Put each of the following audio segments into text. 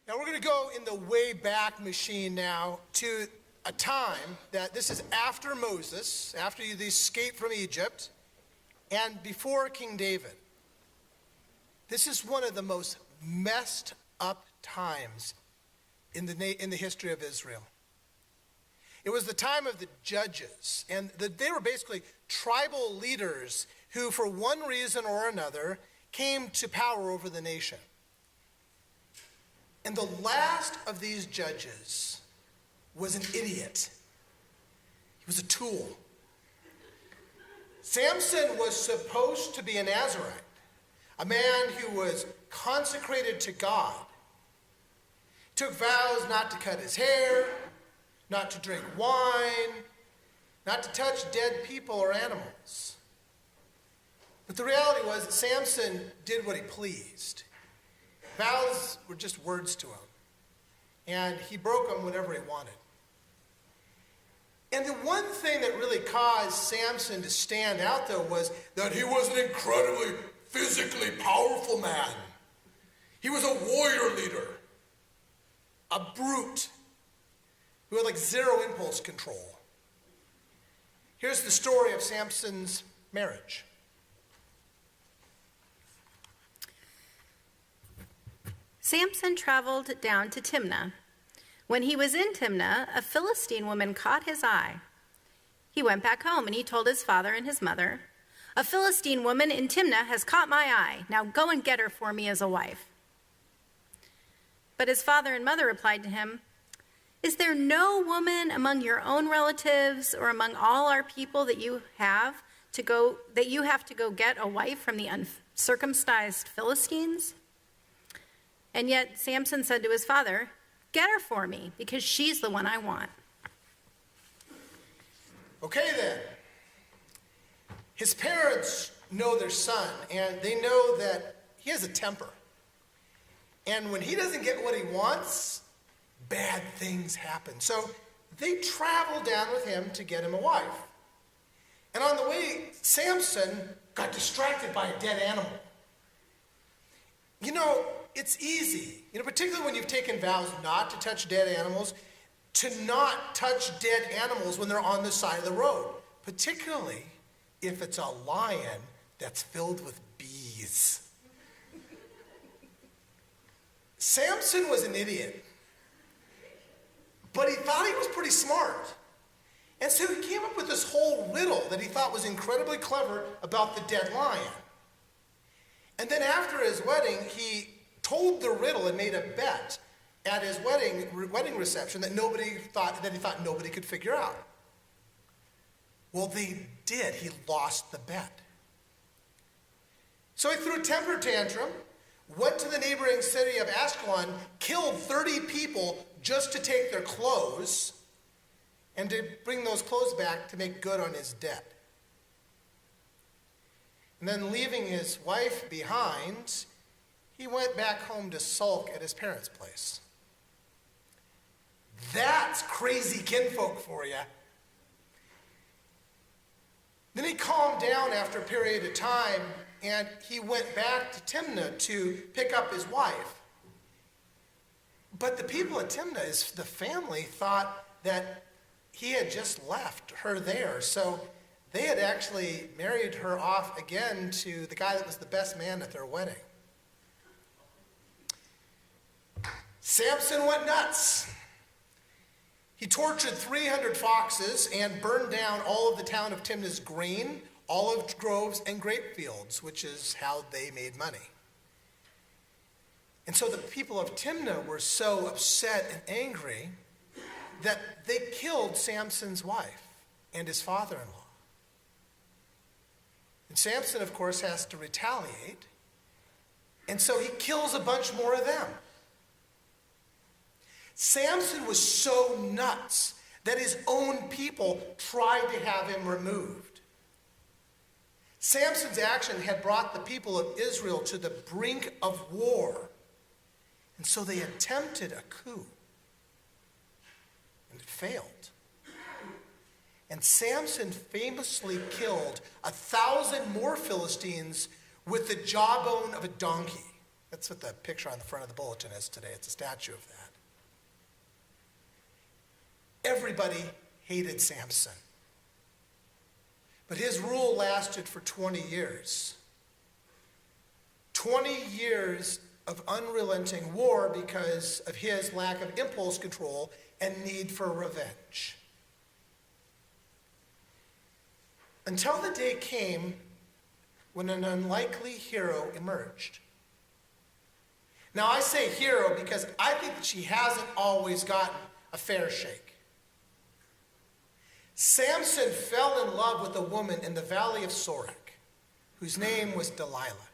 Now we're going to go in the way back machine now to a time that this is after Moses, after the escape from Egypt, and before King David. This is one of the most messed up times in the history of Israel. It was the time of the judges, and they were basically tribal leaders who, for one reason or another, came to power over the nation. And the last of these judges was an idiot. He was a tool. Samson was supposed to be a Nazarite, a man who was consecrated to God, took vows not to cut his hair, not to drink wine, not to touch dead people or animals. But the reality was that Samson did what he pleased. Vows were just words to him, and he broke them whenever he wanted. And the one thing that really caused Samson to stand out, though, was that he was an incredibly physically powerful man. He was a warrior leader, a brute who had like zero impulse control. Here's the story of Samson's marriage. Samson traveled down to Timnah. When he was in Timnah, a Philistine woman caught his eye. He went back home and he told his father and his mother, "A Philistine woman in Timnah has caught my eye. Now go and get her for me as a wife." But his father and mother replied to him, "Is there no woman among your own relatives or among all our people that you have to go get a wife from the uncircumcised Philistines?" And yet Samson said to his father, "Get her for me, because she's the one I want." Okay then. His parents know their son, and they know that he has a temper. And when he doesn't get what he wants, bad things happen. So they travel down with him to get him a wife. And on the way, Samson got distracted by a dead animal. You know, it's easy, particularly when you've taken vows not to touch dead animals, to not touch dead animals when they're on the side of the road, particularly if it's a lion that's filled with bees. Samson was an idiot, but he thought he was pretty smart. And so he came up with this whole riddle that he thought was incredibly clever about the dead lion. And then after his wedding, he told the riddle and made a bet at his wedding reception that he thought nobody could figure out. Well, they did. He lost the bet. So he threw a temper tantrum, went to the neighboring city of Ashkelon, killed 30 people just to take their clothes and to bring those clothes back to make good on his debt. And then leaving his wife behind, he went back home to sulk at his parents' place. That's crazy kinfolk for you. Then he calmed down after a period of time, and he went back to Timnah to pick up his wife. But the people at Timnah, the family, thought that he had just left her there. So they had actually married her off again to the guy that was the best man at their wedding. Samson went nuts. He tortured 300 foxes and burned down all of the town of Timnah's grain, olive groves, and grape fields, which is how they made money. And so the people of Timnah were so upset and angry that they killed Samson's wife and his father-in-law. And Samson, of course, has to retaliate. And so he kills a bunch more of them. Samson was so nuts that his own people tried to have him removed. Samson's action had brought the people of Israel to the brink of war. And so they attempted a coup. And it failed. And Samson famously killed 1,000 more Philistines with the jawbone of a donkey. That's what the picture on the front of the bulletin is today. It's a statue of that. Everybody hated Samson. But his rule lasted for 20 years. 20 years of unrelenting war because of his lack of impulse control and need for revenge. Until the day came when an unlikely hero emerged. Now, I say hero because I think that she hasn't always gotten a fair shake. Samson fell in love with a woman in the valley of Sorek, whose name was Delilah.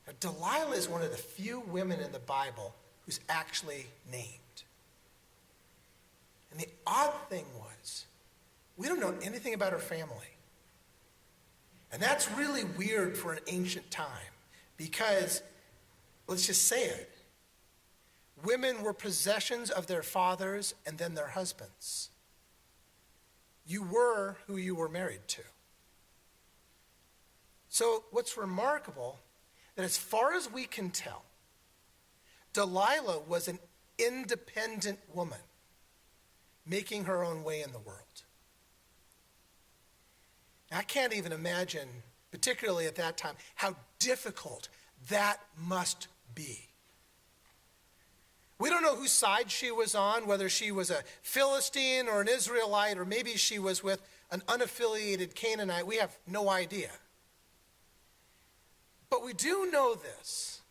Now, Delilah is one of the few women in the Bible who's actually named. And the odd thing was, we don't know anything about her family. And that's really weird for an ancient time because, let's just say it, women were possessions of their fathers and then their husbands. You were who you were married to. So what's remarkable, that as far as we can tell, Delilah was an independent woman making her own way in the world. I can't even imagine, particularly at that time, how difficult that must be. We don't know whose side she was on, whether she was a Philistine or an Israelite, or maybe she was with an unaffiliated Canaanite. We have no idea. But we do know this,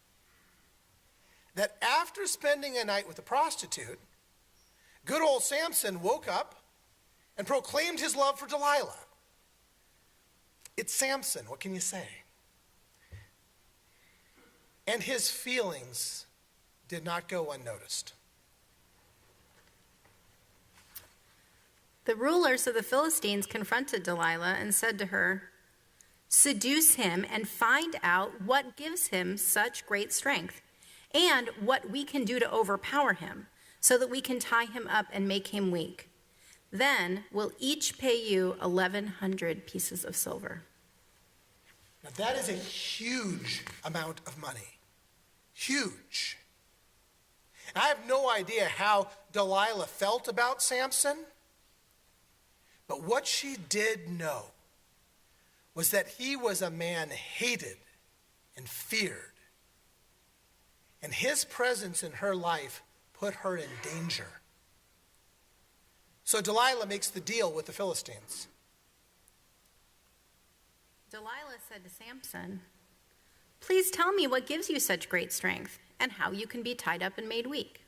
that after spending a night with a prostitute, good old Samson woke up and proclaimed his love for Delilah. It's Samson, what can you say? And his feelings did not go unnoticed. The rulers of the Philistines confronted Delilah and said to her, "Seduce him and find out what gives him such great strength, and what we can do to overpower him, so that we can tie him up and make him weak. Then we'll each pay you 1,100 pieces of silver." Now that is a huge amount of money. Huge. And I have no idea how Delilah felt about Samson, but what she did know was that he was a man hated and feared. And his presence in her life put her in danger. So Delilah makes the deal with the Philistines. Delilah said to Samson, "Please tell me what gives you such great strength, and how you can be tied up and made weak."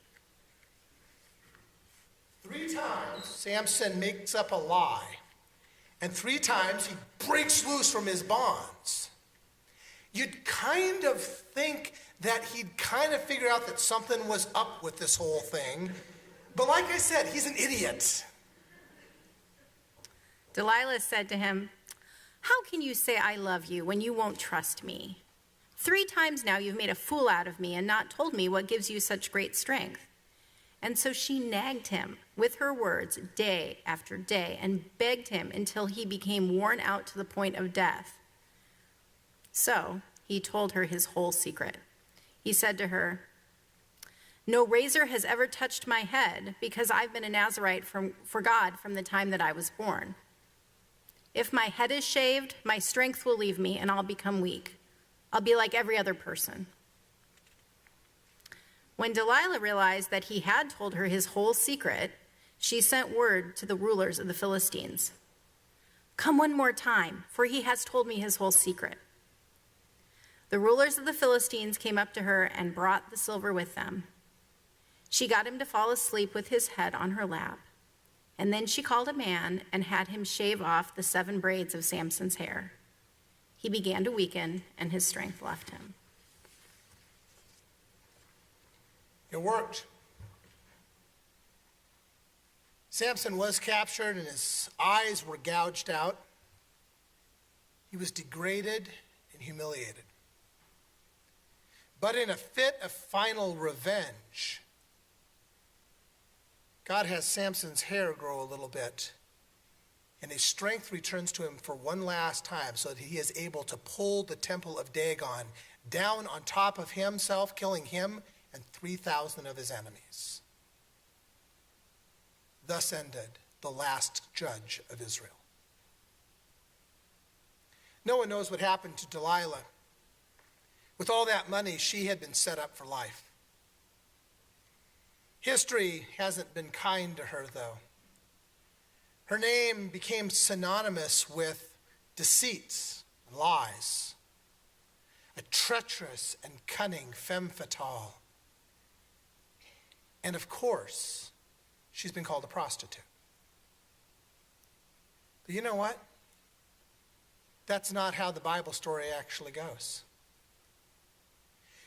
3 times Samson makes up a lie, and 3 times he breaks loose from his bonds. You'd kind of think that he'd kind of figure out that something was up with this whole thing, but like I said, he's an idiot. Delilah said to him, "How can you say I love you when you won't trust me? 3 times now you've made a fool out of me and not told me what gives you such great strength." And so she nagged him with her words day after day and begged him until he became worn out to the point of death. So he told her his whole secret. He said to her, "No razor has ever touched my head because I've been a Nazirite for God from the time that I was born. If my head is shaved, my strength will leave me and I'll become weak. I'll be like every other person." When Delilah realized that he had told her his whole secret, she sent word to the rulers of the Philistines, "Come one more time, for he has told me his whole secret." The rulers of the Philistines came up to her and brought the silver with them. She got him to fall asleep with his head on her lap. And then she called a man and had him shave off the 7 braids of Samson's hair. He began to weaken, and his strength left him. It worked. Samson was captured and his eyes were gouged out. He was degraded and humiliated. But in a fit of final revenge, God has Samson's hair grow a little bit, and his strength returns to him for one last time so that he is able to pull the temple of Dagon down on top of himself, killing him and 3,000 of his enemies. Thus ended the last judge of Israel. No one knows what happened to Delilah. With all that money, she had been set up for life. History hasn't been kind to her, though. Her name became synonymous with deceits and lies, a treacherous and cunning femme fatale. And of course, she's been called a prostitute. But you know what? That's not how the Bible story actually goes.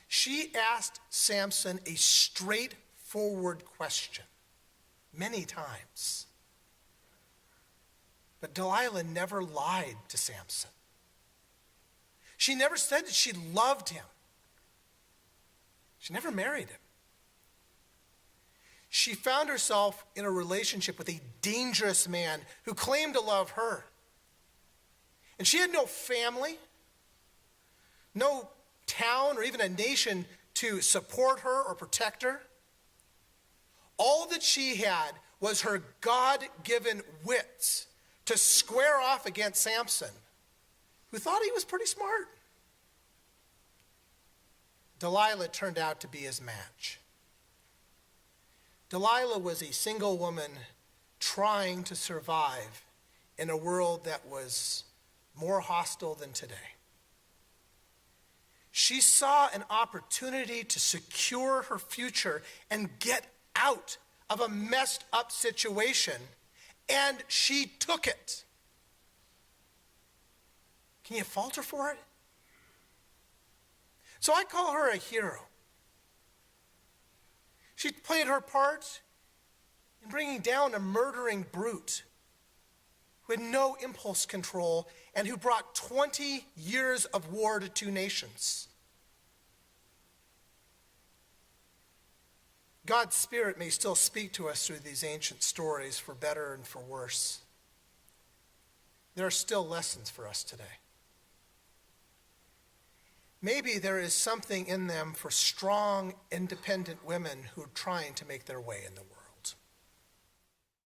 She asked Samson a straightforward question many times. But Delilah never lied to Samson. She never said that she loved him. She never married him. She found herself in a relationship with a dangerous man who claimed to love her. And she had no family, no town or even a nation to support her or protect her. All that she had was her God-given wits to square off against Samson, who thought he was pretty smart. Delilah turned out to be his match. Delilah was a single woman trying to survive in a world that was more hostile than today. She saw an opportunity to secure her future and get out of a messed up situation, and she took it. Can you fault her for it? So I call her a hero. She played her part in bringing down a murdering brute who had no impulse control and who brought 20 years of war to two nations. God's Spirit may still speak to us through these ancient stories for better and for worse. There are still lessons for us today. Maybe there is something in them for strong, independent women who are trying to make their way in the world.